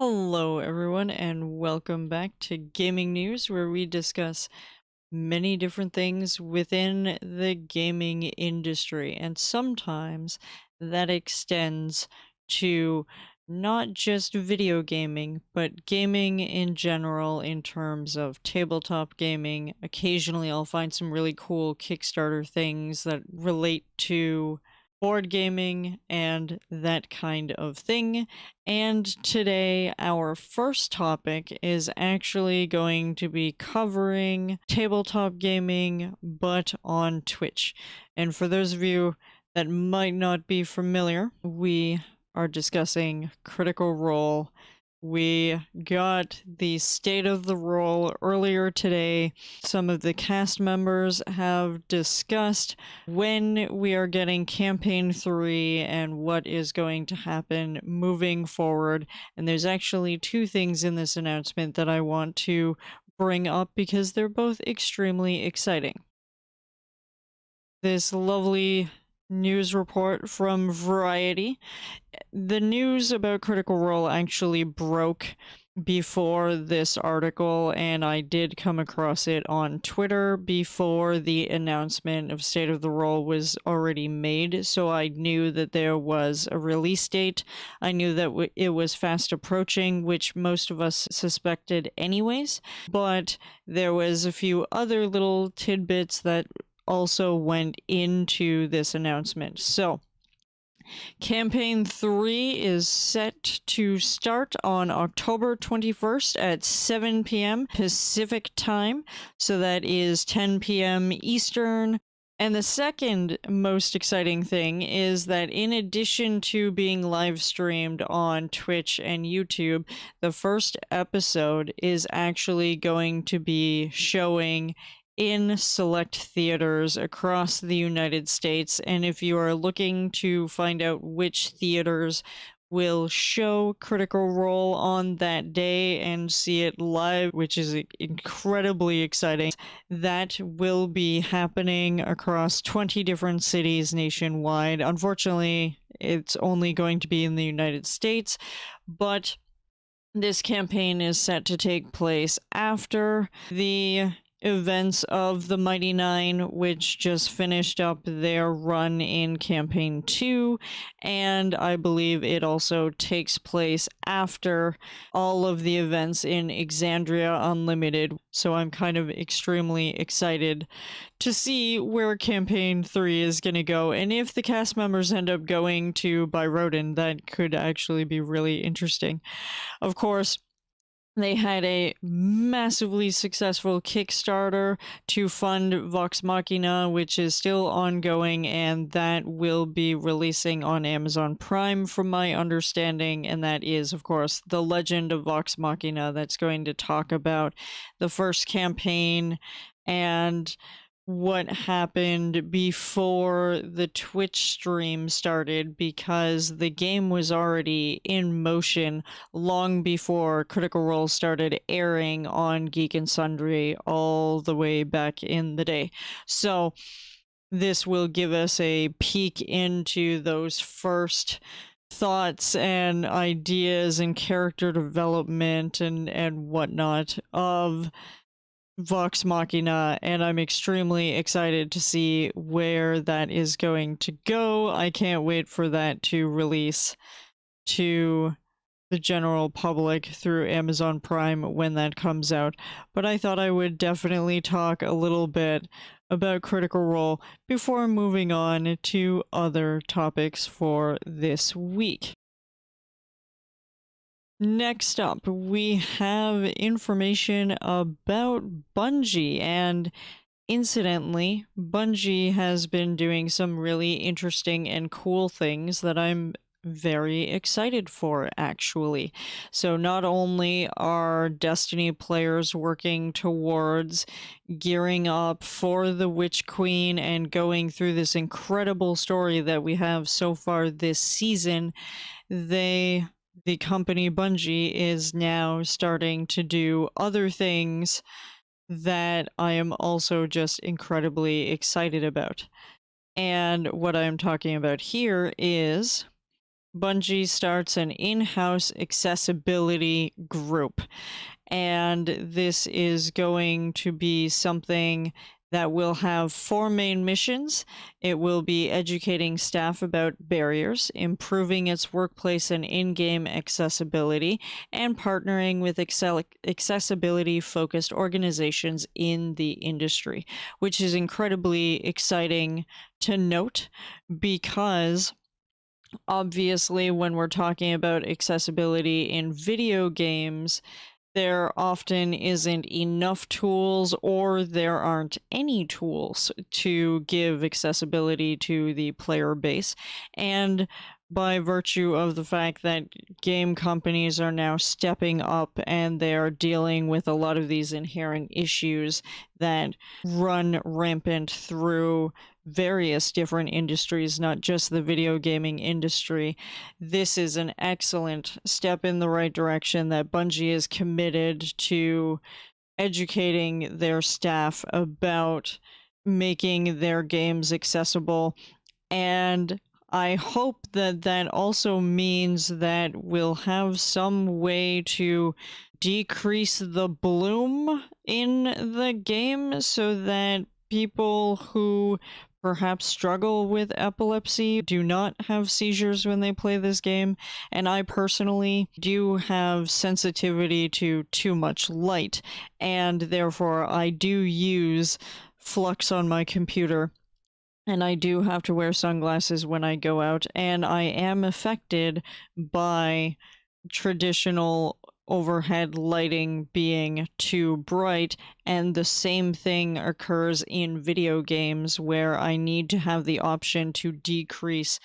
Hello, everyone, and welcome back to Gaming News, where we discuss many different things within the gaming industry. And sometimes that extends to not just video gaming, but gaming in general in terms of tabletop gaming. Occasionally, I'll find some really cool Kickstarter things that relate to board gaming and that kind of thing. And today, our first topic is actually going to be covering tabletop gaming, but on Twitch. And for those of you that might not be familiar, we are discussing Critical Role. We got the state of the role earlier today. Some of the cast members have discussed when we are getting campaign 3 and what is going to happen moving forward. And there's actually two things in this announcement that I want to bring up because they're both extremely exciting. This lovely news report from Variety. The news about Critical Role actually broke before this article, and I did come across it on Twitter before the announcement of State of the Role was already made, so I knew that there was a release date. I knew that it was fast approaching, which most of us suspected anyways, but there was a few other little tidbits that also went into this announcement. So, Campaign 3 is set to start on October 21st at 7 p.m. Pacific time, so that is 10 p.m. Eastern. And the second most exciting thing is that in addition to being live streamed on Twitch and YouTube, the first episode is actually going to be showing in select theaters across the United States. And if you are looking to find out which theaters will show Critical Role on that day and see it live, which is incredibly exciting, that will be happening across 20 different cities nationwide. Unfortunately, it's only going to be in the United States, but this campaign is set to take place after the events of the Mighty Nine, which just finished up their run in Campaign 2, and I believe it also takes place after all of the events in Exandria Unlimited, so I'm kind of extremely excited to see where Campaign 3 is going to go, and if the cast members end up going to Byrodin, that could actually be really interesting. Of course, they had a massively successful Kickstarter to fund Vox Machina, which is still ongoing, and that will be releasing on Amazon Prime, from my understanding. And that is, of course, The Legend of Vox Machina, that's going to talk about the first campaign and what happened before the Twitch stream started, because the game was already in motion long before Critical Role started airing on Geek and Sundry all the way back in the day. So this will give us a peek into those first thoughts and ideas and character development and whatnot of Vox Machina, and I'm extremely excited to see where that is going to go. I can't wait for that to release to the general public through Amazon Prime when that comes out. But I thought I would definitely talk a little bit about Critical Role before moving on to other topics for this week. Next up, we have information about Bungie, and incidentally, Bungie has been doing some really interesting and cool things that I'm very excited for, actually. So not only are Destiny players working towards gearing up for the Witch Queen and going through this incredible story that we have so far this season, the company Bungie is now starting to do other things that I am also just incredibly excited about. And what I'm talking about here is Bungie starts an in-house accessibility group. And this is going to be something that will have 4 main missions. It will be educating staff about barriers, improving its workplace and in-game accessibility, and partnering with accessibility-focused organizations in the industry, which is incredibly exciting to note because obviously when we're talking about accessibility in video games, there often isn't enough tools or there aren't any tools to give accessibility to the player base. And by virtue of the fact that game companies are now stepping up and they are dealing with a lot of these inherent issues that run rampant through various different industries, not just the video gaming industry, this is an excellent step in the right direction that Bungie is committed to educating their staff about making their games accessible. And I hope that that also means that we'll have some way to decrease the bloom in the game so that people who perhaps struggle with epilepsy do not have seizures when they play this game. And I personally do have sensitivity to too much light, and therefore I do use flux on my computer. And I do have to wear sunglasses when I go out, and I am affected by traditional overhead lighting being too bright, and the same thing occurs in video games where I need to have the option to decrease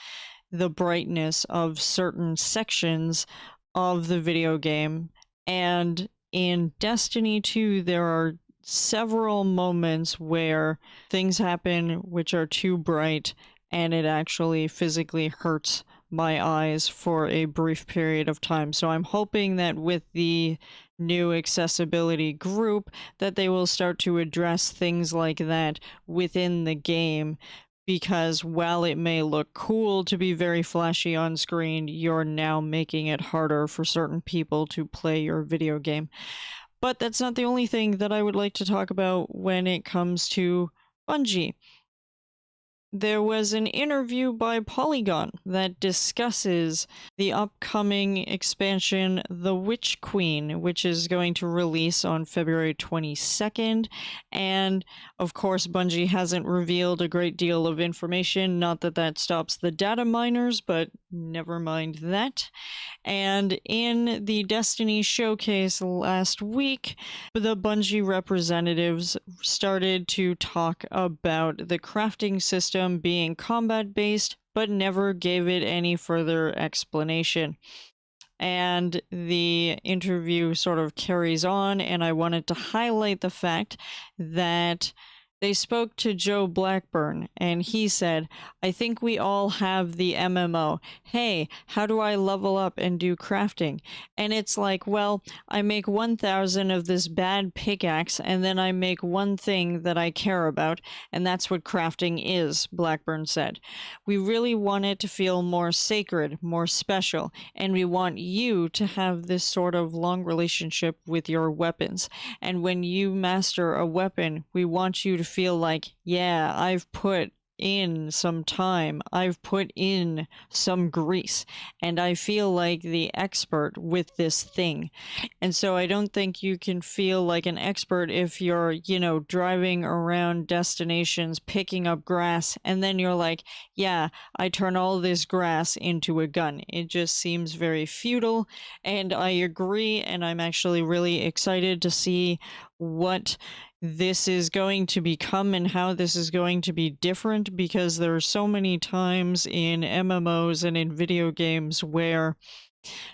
the brightness of certain sections of the video game. And in Destiny 2, there are several moments where things happen which are too bright and it actually physically hurts my eyes for a brief period of time. So I'm hoping that with the new accessibility group that they will start to address things like that within the game, because while it may look cool to be very flashy on screen, you're now making it harder for certain people to play your video game. But that's not the only thing that I would like to talk about when it comes to Bungie. There was an interview by Polygon that discusses the upcoming expansion, The Witch Queen, which is going to release on February 22nd. And of course, Bungie hasn't revealed a great deal of information. Not that that stops the data miners, but never mind that. And in the Destiny showcase last week, the Bungie representatives started to talk about the crafting system being combat-based, but never gave it any further explanation. And the interview sort of carries on, and I wanted to highlight the fact that they spoke to Joe Blackburn, and he said, "I think we all have the MMO. Hey, how do I level up and do crafting?" And it's like, well, I make 1,000 of this bad pickaxe, and then I make one thing that I care about, and that's what crafting is, Blackburn said. We really want it to feel more sacred, more special, and we want you to have this sort of long relationship with your weapons. And when you master a weapon, we want you to feel like, yeah, I've put in some time, I've put in some grease, and I feel like the expert with this thing. And so I don't think you can feel like an expert if you're, driving around destinations, picking up grass, and then you're like, yeah, I turn all this grass into a gun. It just seems very futile, and I agree, and I'm actually really excited to see what this is going to become and how this is going to be different, because there are so many times in MMOs and in video games where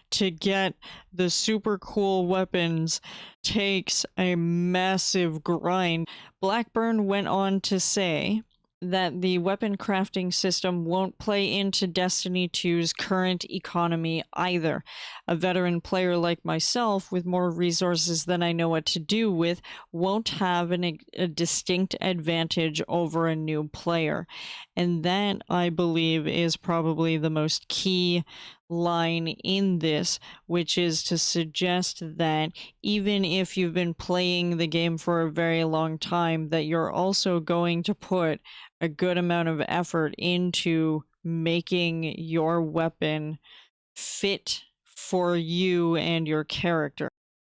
to get the super cool weapons takes a massive grind. Blackburn went on to say that the weapon crafting system won't play into Destiny 2's current economy either. A veteran player like myself, with more resources than I know what to do with, won't have a distinct advantage over a new player. And that, I believe, is probably the most key line in this, which is to suggest that even if you've been playing the game for a very long time, that you're also going to put a good amount of effort into making your weapon fit for you and your character.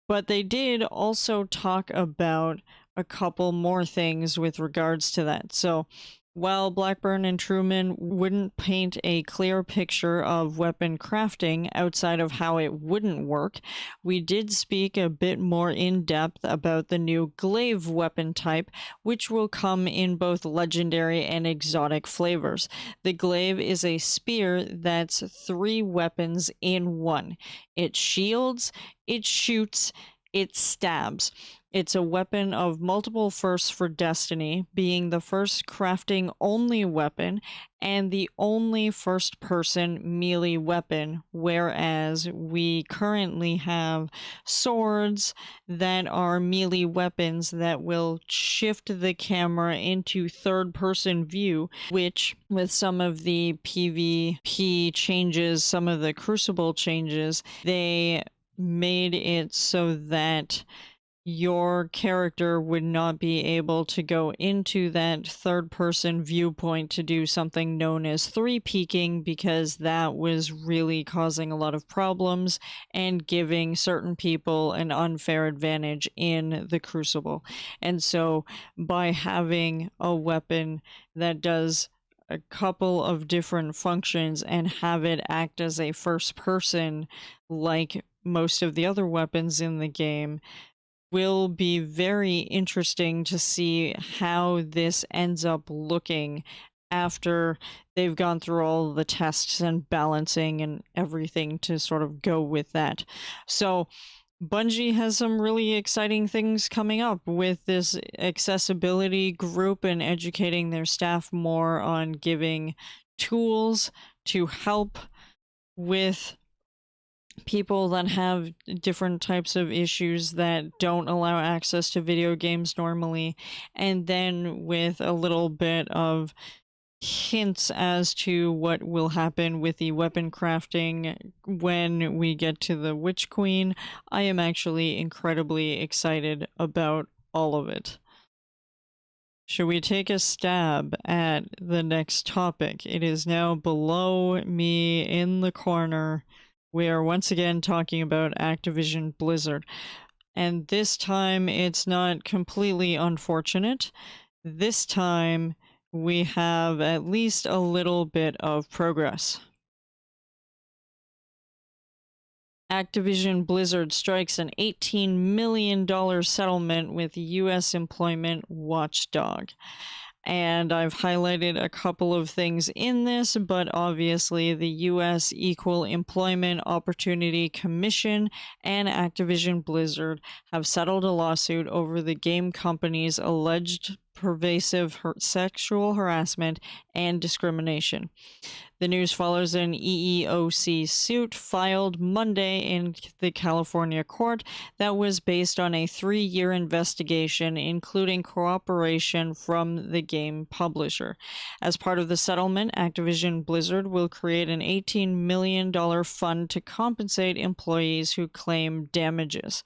But they did also talk about a couple more things with regards to that. So, while Blackburn and Truman wouldn't paint a clear picture of weapon crafting outside of how it wouldn't work, we did speak a bit more in depth about the new glaive weapon type, which will come in both legendary and exotic flavors. The glaive is a spear that's three weapons in one. It shields, it shoots, it stabs. It's a weapon of multiple firsts for Destiny, being the first crafting only weapon and the only first person melee weapon, whereas we currently have swords that are melee weapons that will shift the camera into third person view, which, with some of the PvP changes, some of the Crucible changes, they made it so that your character would not be able to go into that third person viewpoint to do something known as three peeking, because that was really causing a lot of problems and giving certain people an unfair advantage in the Crucible. And so by having a weapon that does a couple of different functions and have it act as a first person like most of the other weapons in the game, will be very interesting to see how this ends up looking after they've gone through all the tests and balancing and everything to sort of go with that. So Bungie has some really exciting things coming up with this accessibility group and educating their staff more on giving tools to help with people that have different types of issues that don't allow access to video games normally, and then with a little bit of hints as to what will happen with the weapon crafting when we get to the Witch Queen. I am actually incredibly excited about all of it. Should we take a stab at the next topic? It is now below me in the corner. We are once again talking about Activision Blizzard. And this time it's not completely unfortunate. This time we have at least a little bit of progress. Activision Blizzard strikes an $18 million settlement with U.S. employment watchdog. And I've highlighted a couple of things in this, but obviously the U.S. Equal Employment Opportunity Commission and Activision Blizzard have settled a lawsuit over the game company's alleged pervasive sexual harassment and discrimination. The news follows an EEOC suit filed Monday in the California court that was based on a 3-year investigation, including cooperation from the game publisher. As part of the settlement, Activision Blizzard will create an $18 million fund to compensate employees who claim damages.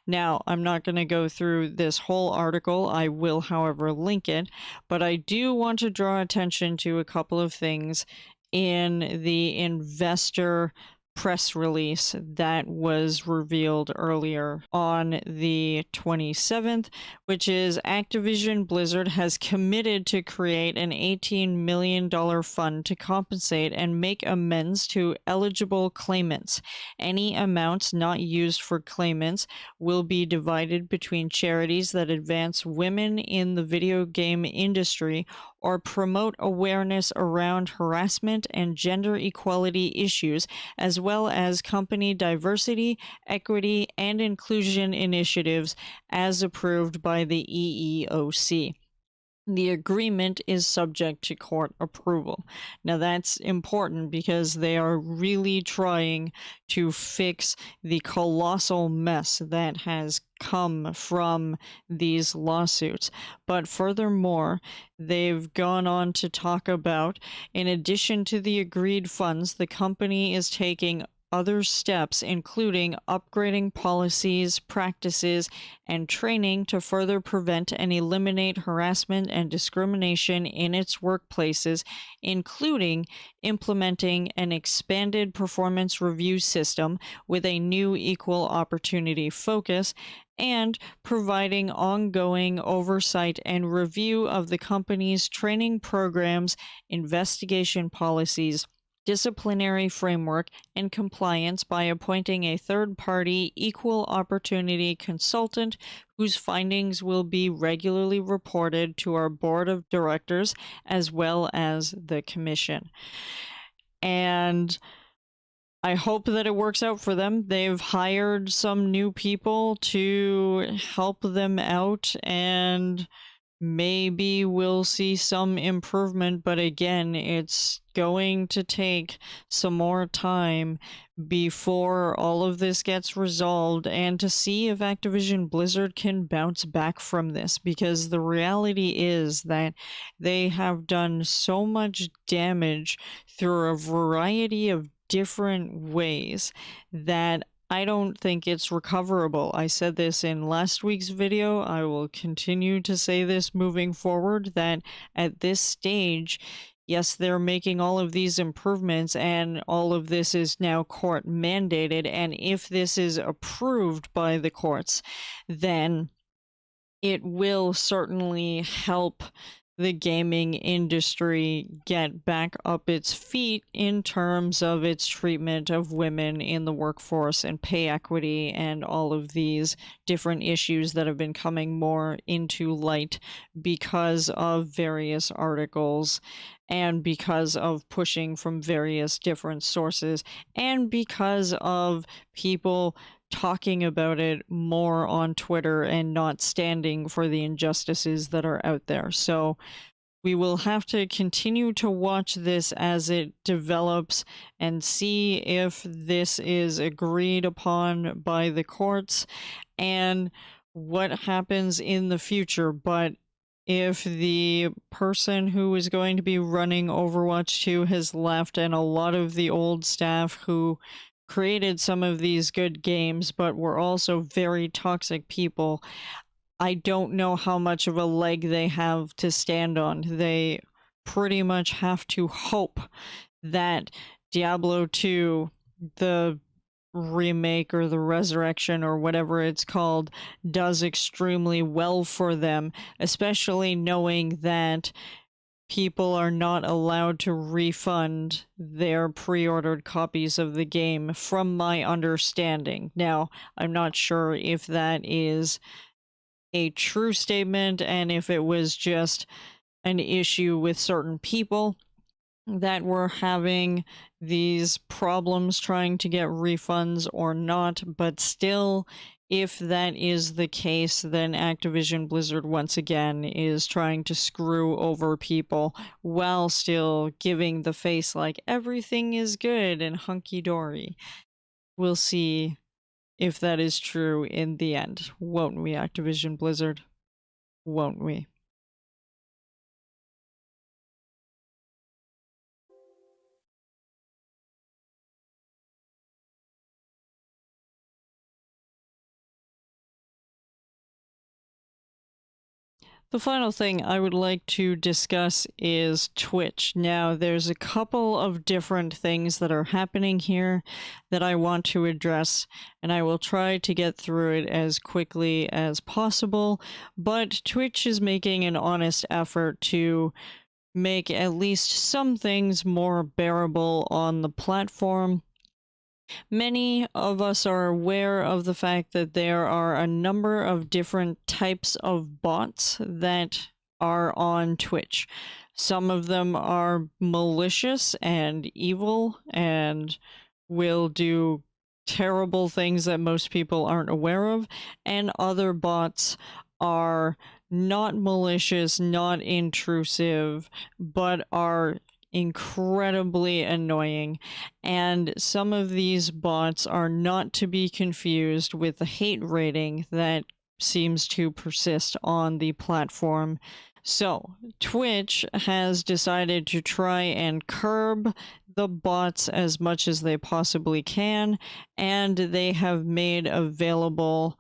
Now, I'm not going to go through this whole article. I will, however, link it, but I do want to draw attention to a couple of things in the investor press release that was revealed earlier on the 27th, which is Activision Blizzard has committed to create an $18 million fund to compensate and make amends to eligible claimants. Any amounts not used for claimants will be divided between charities that advance women in the video game industry or promote awareness around harassment and gender equality issues, as well as company diversity, equity, and inclusion initiatives as approved by the EEOC. The agreement is subject to court approval. Now, that's important because they are really trying to fix the colossal mess that has come from these lawsuits. But furthermore, they've gone on to talk about, in addition to the agreed funds, the company is taking other steps, including upgrading policies, practices, and training to further prevent and eliminate harassment and discrimination in its workplaces, including implementing an expanded performance review system with a new equal opportunity focus, and providing ongoing oversight and review of the company's training programs, investigation policies, disciplinary framework, and compliance by appointing a third party equal opportunity consultant whose findings will be regularly reported to our board of directors as well as the commission. And I hope that it works out for them. They've hired some new people to help them out, and maybe we'll see some improvement, but again, it's going to take some more time before all of this gets resolved and to see if Activision Blizzard can bounce back from this, because the reality is that they have done so much damage through a variety of different ways that I don't think it's recoverable. I said this in last week's video. I will continue to say this moving forward, that at this stage, yes, they're making all of these improvements and all of this is now court mandated. And if this is approved by the courts, then it will certainly help the gaming industry get back up its feet in terms of its treatment of women in the workforce and pay equity and all of these different issues that have been coming more into light because of various articles and because of pushing from various different sources and because of people talking about it more on Twitter and not standing for the injustices that are out there. So we will have to continue to watch this as it develops and see if this is agreed upon by the courts and what happens in the future. But if the person who is going to be running Overwatch 2 has left and a lot of the old staff who created some of these good games but were also very toxic people, I don't know how much of a leg they have to stand on. They pretty much have to hope that Diablo 2, the remake or the resurrection or whatever it's called, does extremely well for them, especially knowing that people are not allowed to refund their pre-ordered copies of the game, from my understanding. Now, I'm not sure if that is a true statement and if it was just an issue with certain people that were having these problems trying to get refunds or not, but still, if that is the case, then Activision Blizzard once again is trying to screw over people while still giving the face like everything is good and hunky-dory. We'll see if that is true in the end, won't we, Activision Blizzard? Won't we? The final thing I would like to discuss is Twitch. Now, there's a couple of different things that are happening here that I want to address, and I will try to get through it as quickly as possible, but Twitch is making an honest effort to make at least some things more bearable on the platform. Many of us are aware of the fact that there are a number of different types of bots that are on Twitch. Some of them are malicious and evil and will do terrible things that most people aren't aware of, and other bots are not malicious, not intrusive, but are incredibly annoying. And some of these bots are not to be confused with the hate rating that seems to persist on the platform. So, Twitch has decided to try and curb the bots as much as they possibly can, and they have made available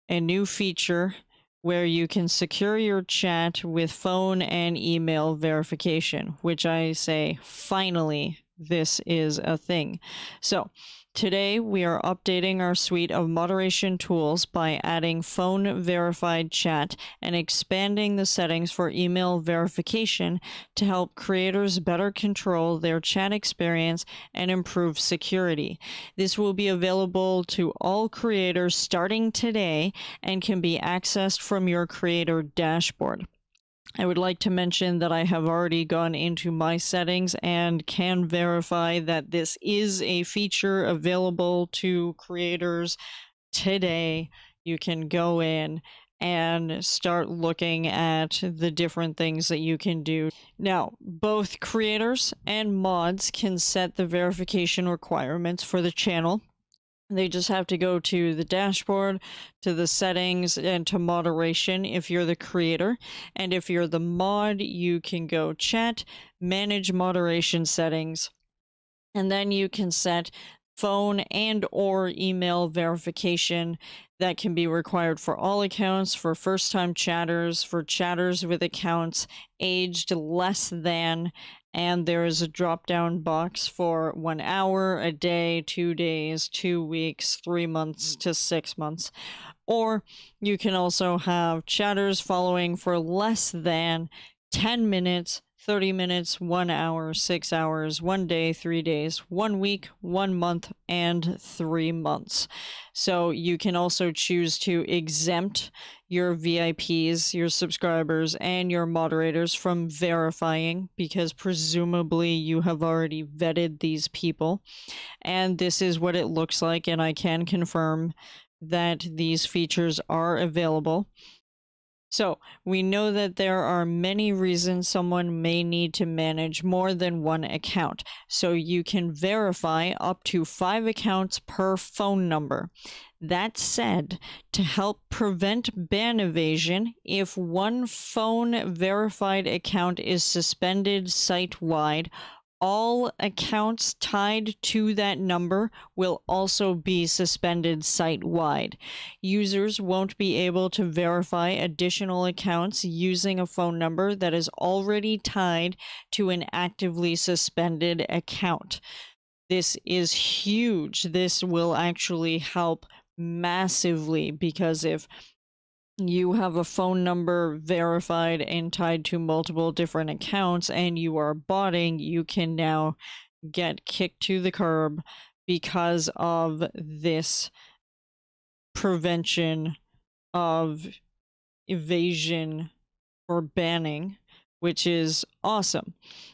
a new feature where you can secure your chat with phone and email verification, which I say, finally, this is a thing. So, today we are updating our suite of moderation tools by adding phone verified chat and expanding the settings for email verification to help creators better control their chat experience and improve security. This will be available to all creators starting today and can be accessed from your creator dashboard. I would like to mention that I have already gone into my settings and can verify that this is a feature available to creators today. You can go in and start looking at the different things that you can do. Now, both creators and mods can set the verification requirements for the channel. They just have to go to the dashboard, to the settings, and to moderation if you're the creator. And if you're the mod, you can go chat, manage moderation settings, and then you can set phone and or email verification that can be required for all accounts, for first-time chatters, for chatters with accounts aged less than, and there is a drop-down box for 1 hour, a day, 2 days, 2 weeks, 3 months to 6 months. Or you can also have chatters following for less than 10 minutes, 30 minutes, 1 hour, 6 hours, 1 day, 3 days, 1 week, 1 month, and 3 months. So you can also choose to exempt your VIPs, your subscribers, and your moderators from verifying because presumably you have already vetted these people. And this is what it looks like, and I can confirm that these features are available. So, we know that there are many reasons someone may need to manage more than one account. So, you can verify up to 5 accounts per phone number. That said, to help prevent ban evasion, if one phone verified account is suspended site-wide, all accounts tied to that number will also be suspended site-wide. Users won't be able to verify additional accounts using a phone number that is already tied to an actively suspended account. This is huge. This will actually help massively because if you have a phone number verified and tied to multiple different accounts and you are botting, you can now get kicked to the curb because of this prevention of evasion or banning, which is awesome.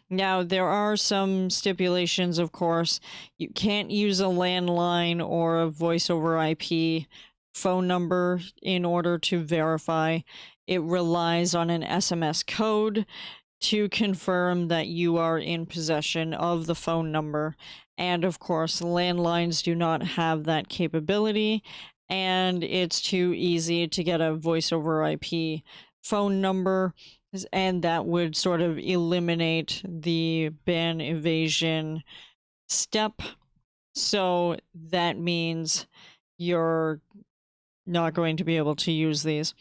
Now, there are some stipulations, of course. You can't use a landline or a voice over IP phone number in order to verify. It relies on an SMS code to confirm that you are in possession of the phone number. And of course, landlines do not have that capability, and it's too easy to get a voice over IP phone number, and that would sort of eliminate the ban evasion step. So that means you're not going to be able to use these.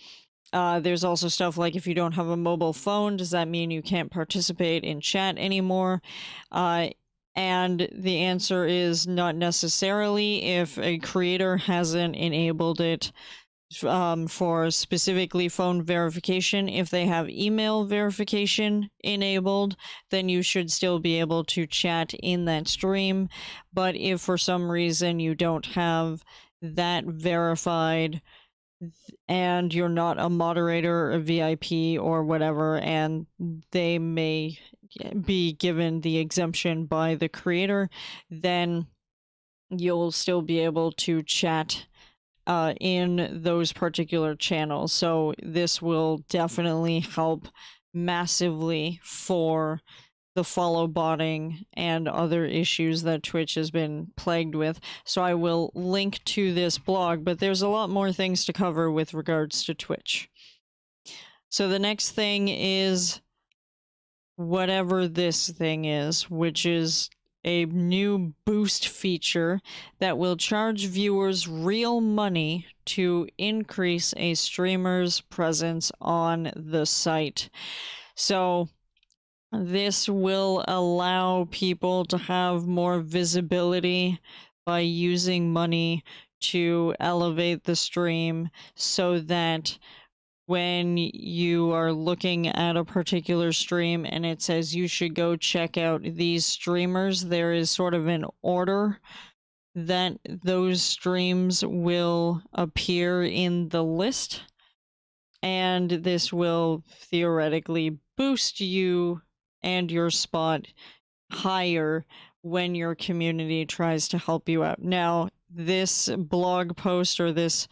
There's also stuff like if you don't have a mobile phone, does that mean you can't participate in chat anymore? And the answer is not necessarily. If a creator hasn't enabled it for specifically phone verification, if they have email verification enabled, then you should still be able to chat in that stream. But if for some reason you don't have that verified and you're not a moderator, a VIP, or whatever, and they may be given the exemption by the creator, then you'll still be able to chat in those particular channels. So this will definitely help massively for the follow botting and other issues that Twitch has been plagued with. So I will link to this blog, but there's a lot more things to cover with regards to Twitch. So the next thing is whatever this thing is, which is a new boost feature that will charge viewers real money to increase a streamer's presence on the site. So this will allow people to have more visibility by using money to elevate the stream, so that when you are looking at a particular stream and it says you should go check out these streamers, there is sort of an order that those streams will appear in the list, and this will theoretically boost you and your spot higher when your community tries to help you out. Now, this blog post or this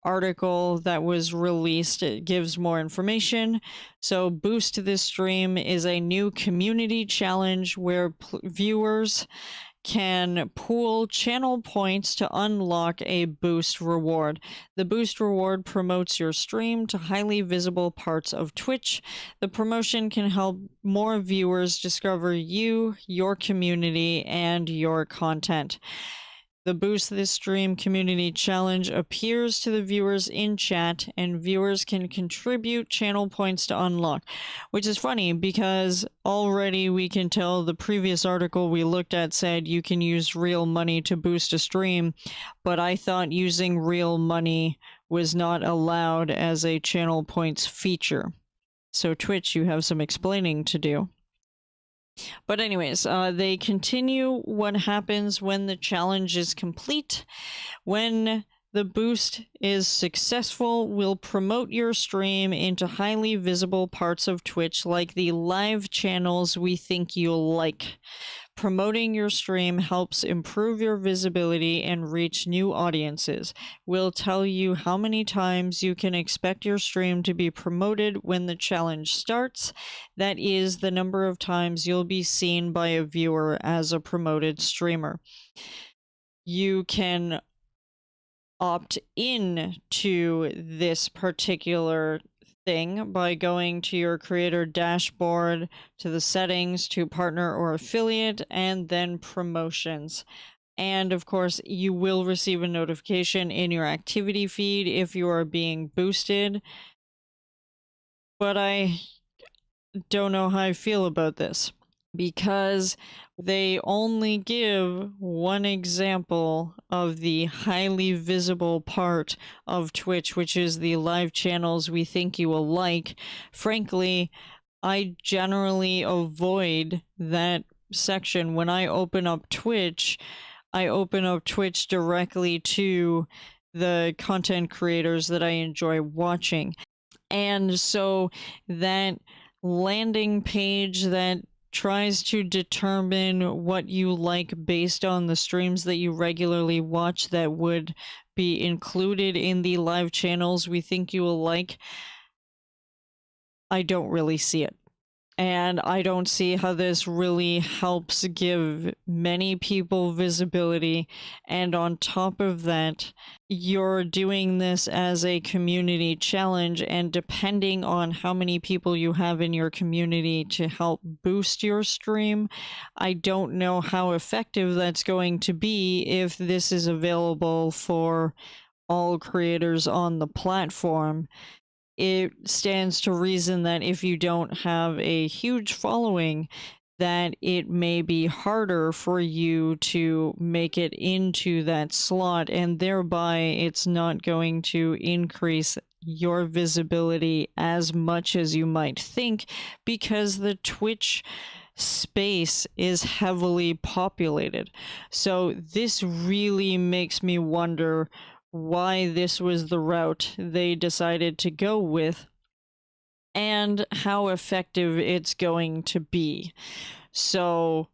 article that was released, it gives more information. So Boost This Stream is a new community challenge where viewers can pool channel points to unlock a boost reward. The boost reward promotes your stream to highly visible parts of Twitch. The promotion can help more viewers discover you, your community, and your content. The Boost This Stream Community Challenge appears to the viewers in chat, and viewers can contribute channel points to unlock. Which is funny, because already we can tell the previous article we looked at said you can use real money to boost a stream, but I thought using real money was not allowed as a channel points feature. So Twitch, you have some explaining to do. But anyways, they continue what happens when the challenge is complete. When the boost is successful, we'll promote your stream into highly visible parts of Twitch, like the live channels we think you'll like. Promoting your stream helps improve your visibility and reach new audiences. We'll tell you how many times you can expect your stream to be promoted when the challenge starts. That is the number of times you'll be seen by a viewer as a promoted streamer. You can opt in to this particular thing by going to your creator dashboard, to the settings, to partner or affiliate, and then promotions. And of course, you will receive a notification in your activity feed if you are being boosted. But I don't know how I feel about this, because they only give one example of the highly visible part of Twitch, which is the live channels we think you will like. Frankly, I generally avoid that section. When I open up Twitch, I open up Twitch directly to the content creators that I enjoy watching. And so that landing page that tries to determine what you like based on the streams that you regularly watch that would be included in the live channels we think you will like, I don't really see it. And I don't see how this really helps give many people visibility. And on top of that, you're doing this as a community challenge, and depending on how many people you have in your community to help boost your stream, I don't know how effective that's going to be if this is available for all creators on the platform. It stands to reason that if you don't have a huge following, that it may be harder for you to make it into that slot, and thereby it's not going to increase your visibility as much as you might think, because the Twitch space is heavily populated. So this really makes me wonder why this was the route they decided to go with, and how effective it's going to be. So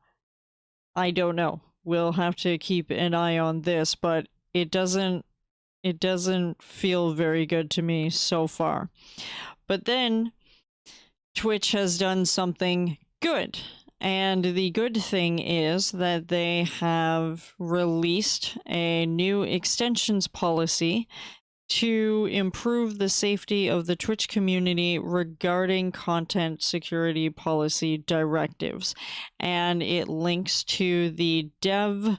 I don't know. We'll have to keep an eye on this, but it doesn't It doesn't feel very good to me so far. But then Twitch has done something good. And the good thing is that they have released a new extensions policy to improve the safety of the Twitch community regarding content security policy directives. And it links to the dev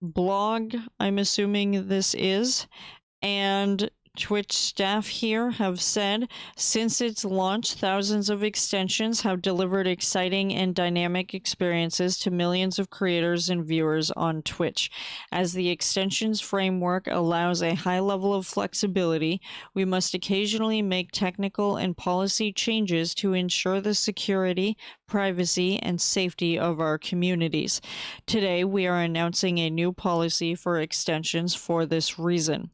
blog, I'm assuming this is, and Twitch staff here have said, since its launch, thousands of extensions have delivered exciting and dynamic experiences to millions of creators and viewers on Twitch. As the extensions framework allows a high level of flexibility, we must occasionally make technical and policy changes to ensure the security, privacy, and safety of our communities. Today, we are announcing a new policy for extensions for this reason.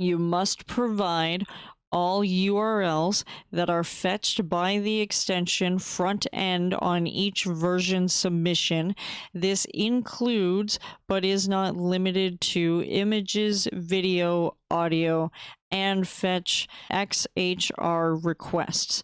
You must provide all URLs that are fetched by the extension front end on each version submission. This includes, but is not limited to, images, video, audio, and fetch XHR requests.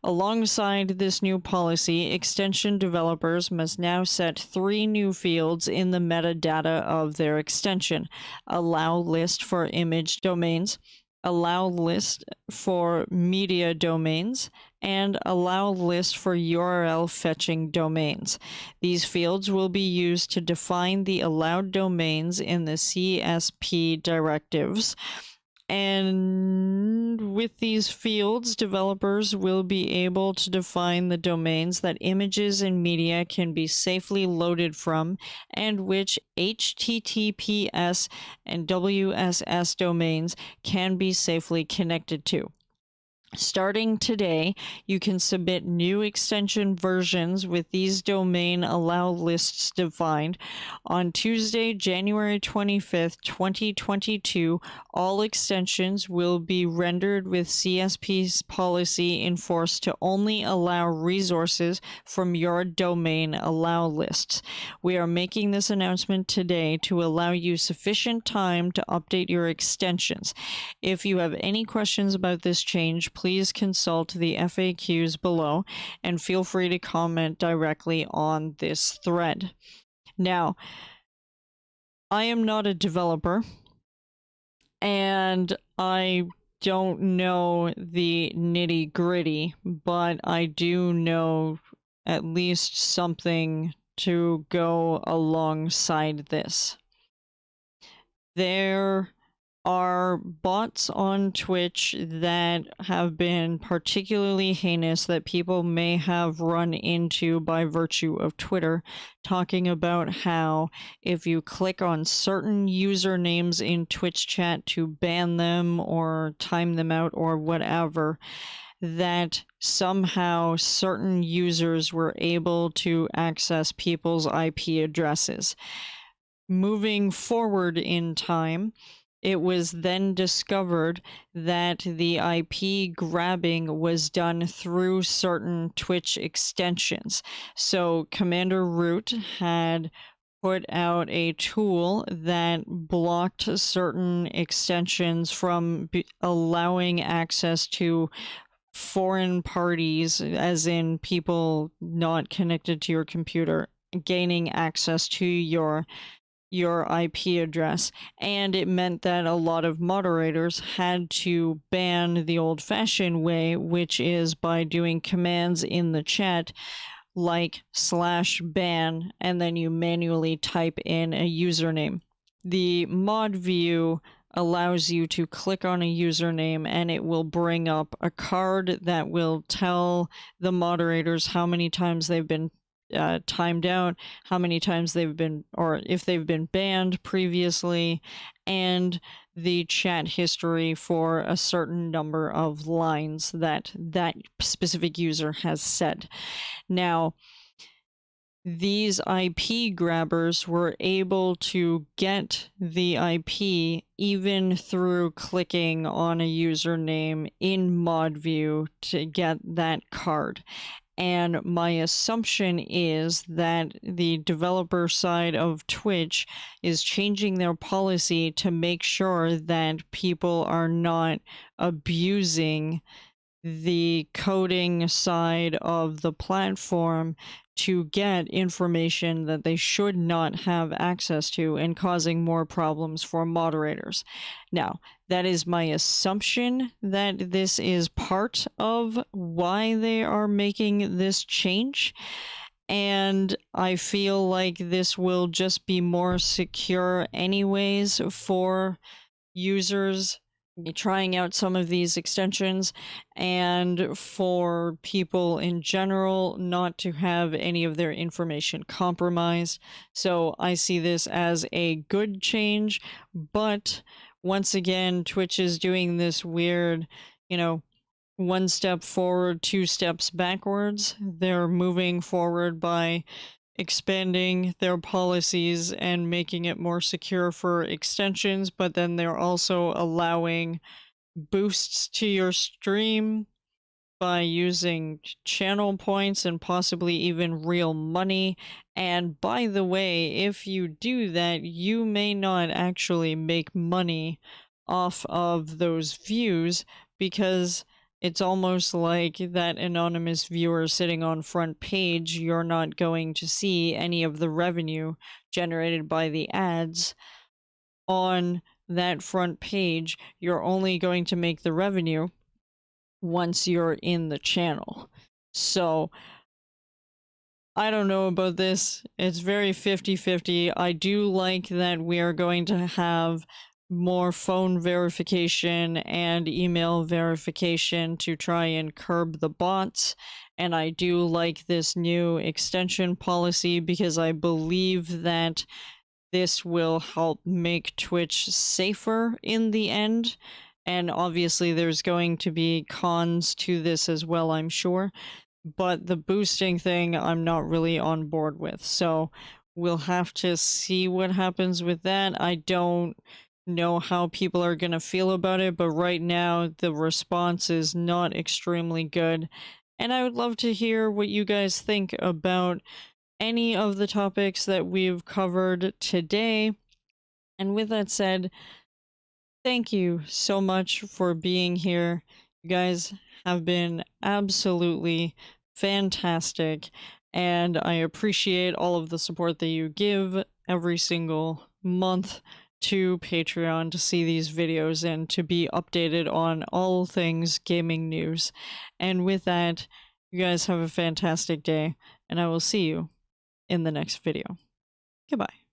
Alongside this new policy, extension developers must now set 3 new fields in the metadata of their extension: allow list for image domains, allow list for media domains, and allow list for URL fetching domains. These fields will be used to define the allowed domains in the CSP directives. And with these fields, developers will be able to define the domains that images and media can be safely loaded from, and which HTTPS and WSS domains can be safely connected to. Starting today, you can submit new extension versions with these domain allow lists defined. On Tuesday, January 25th, 2022, all extensions will be rendered with CSP's policy enforced to only allow resources from your domain allow lists. We are making this announcement today to allow you sufficient time to update your extensions. If you have any questions about this change, please consult the FAQs below and feel free to comment directly on this thread. Now, I am not a developer, and I don't know the nitty-gritty, but I do know at least something to go alongside this. There are bots on Twitch that have been particularly heinous that people may have run into by virtue of Twitter, talking about how if you click on certain usernames in Twitch chat to ban them or time them out or whatever, that somehow certain users were able to access people's IP addresses. Moving forward in time, it was then discovered that the IP grabbing was done through certain Twitch extensions. So Commander Root had put out a tool that blocked certain extensions from allowing access to foreign parties, as in people not connected to your computer, gaining access to your IP address, and it meant that a lot of moderators had to ban the old-fashioned way, which is by doing commands in the chat like /ban, and then you manually type in a username. The mod view allows you to click on a username and it will bring up a card that will tell the moderators how many times they've been timed out, how many times they've been, or if they've been banned previously, and the chat history for a certain number of lines that that specific user has said. Now, these IP grabbers were able to get the IP even through clicking on a username in mod view to get that card. And my assumption is that the developer side of Twitch is changing their policy to make sure that people are not abusing the coding side of the platform to get information that they should not have access to and causing more problems for moderators. Now, that is my assumption that this is part of why they are making this change. And I feel like this will just be more secure anyways for users trying out some of these extensions, and for people in general not to have any of their information compromised. So I see this as a good change, but once again, Twitch is doing this weird, one step forward, two steps backwards. They're moving forward by expanding their policies and making it more secure for extensions, but then they're also allowing boosts to your stream by using channel points and possibly even real money. And by the way, if you do that, you may not actually make money off of those views, because it's almost like that anonymous viewer sitting on front page, you're not going to see any of the revenue generated by the ads on that front page. You're only going to make the revenue once you're in the channel. So I don't know about this. It's very 50-50. I do like that we are going to have more phone verification and email verification to try and curb the bots. And I do like this new extension policy because I believe that this will help make Twitch safer in the end. And obviously there's going to be cons to this as well, I'm sure. But the boosting thing, I'm not really on board with. So we'll have to see what happens with that. I don't know how people are going to feel about it, but right now the response is not extremely good. And I would love to hear what you guys think about any of the topics that we've covered today. And with that said, thank you so much for being here. You guys have been absolutely fantastic, and I appreciate all of the support that you give every single month to Patreon to see these videos and to be updated on all things gaming news. And with that, you guys have a fantastic day, and I will see you in the next video. Goodbye.